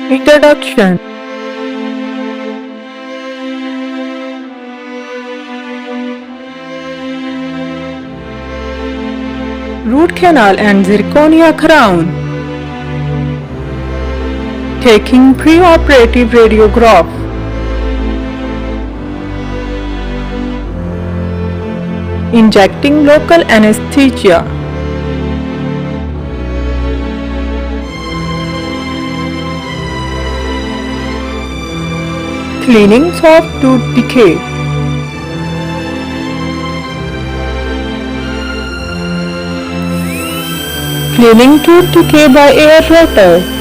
Introduction. Root canal and zirconia crown. Taking pre-operative radiograph. Injecting local anesthesia. Cleaning soft tooth decay. Cleaning tooth decay by air rotor.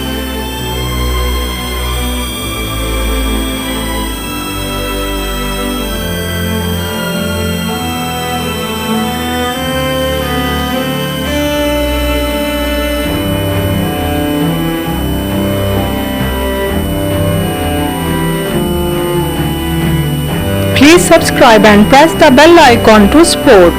Please subscribe and press the bell icon to support.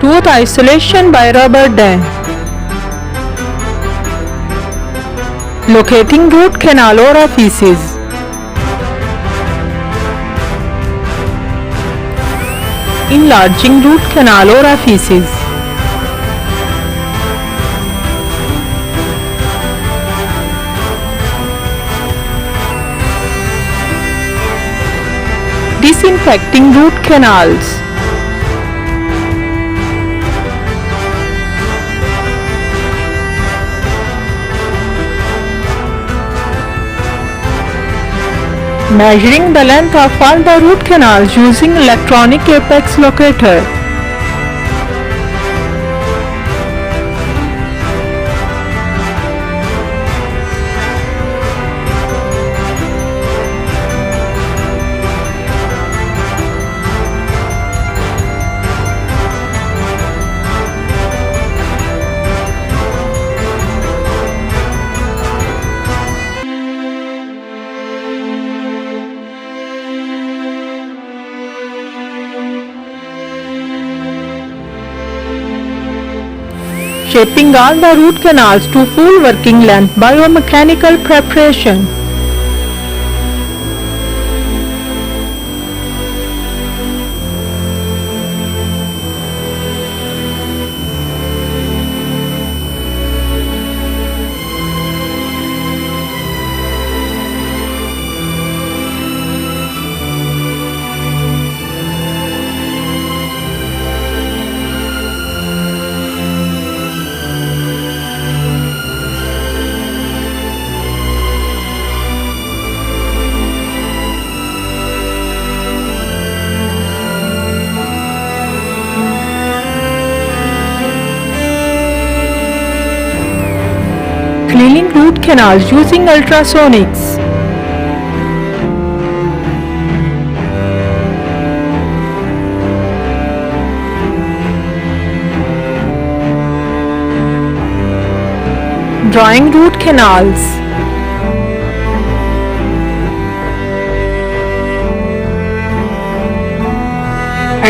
Tooth isolation by rubber dam. Locating root canal orifices. Enlarging root canal orifices. Disinfecting root canals. Measuring the length of all the root canals using electronic apex locator. Shaping all the root canals to full working length biomechanical preparation. Cleaning root canals using ultrasonics. Drawing root canals.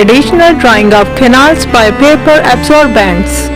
Additional drawing of canals by paper absorbents.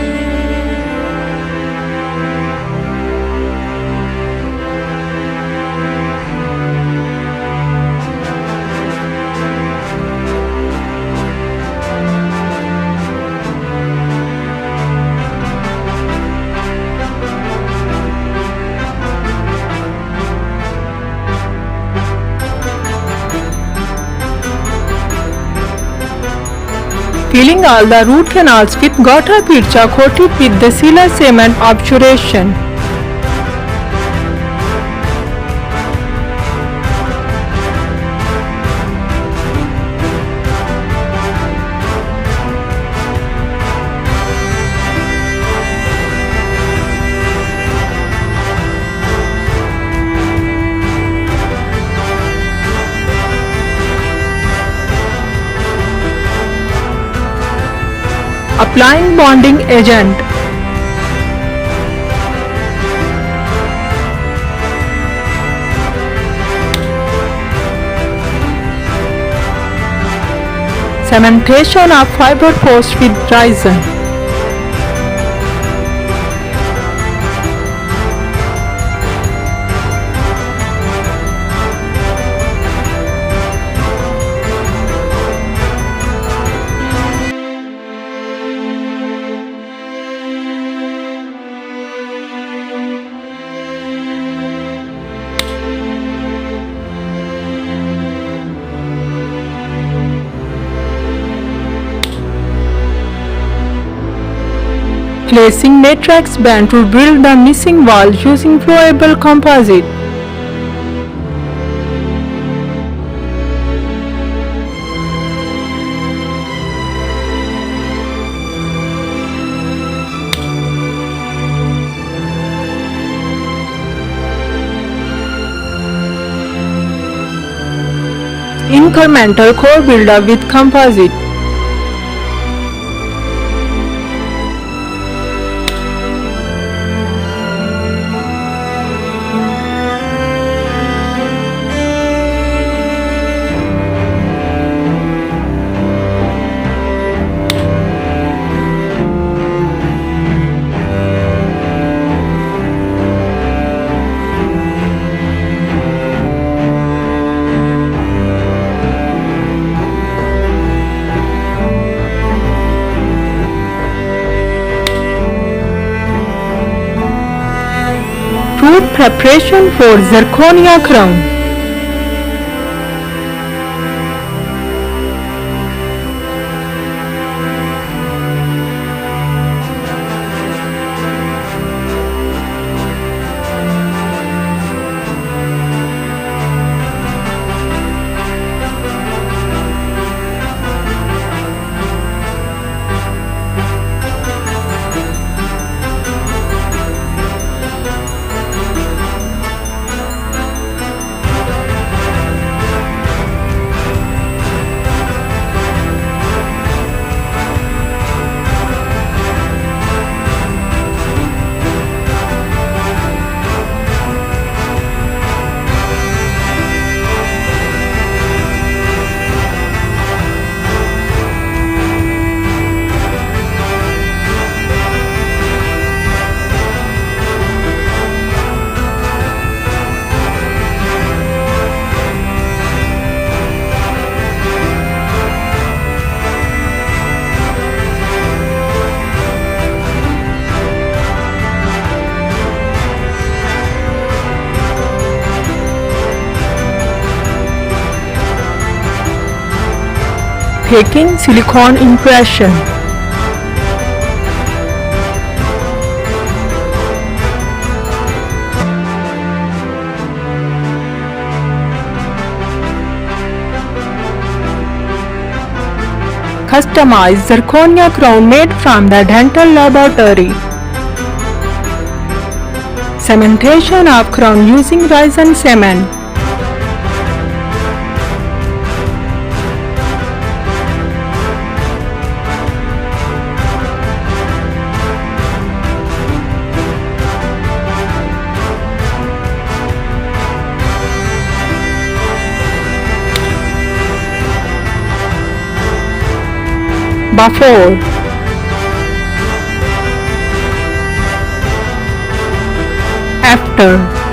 Filling all the root canals with gutta percha coated with the sealer cement obturation. Applying bonding agent. Cementation of fiber post with resin. Placing matrix band to build the missing wall using flowable composite. Incremental core builder with composite. Tooth preparation for zirconia crown. Taking silicone impression. Customized zirconia crown made from the dental laboratory. Cementation of crown using resin cement. Before. After.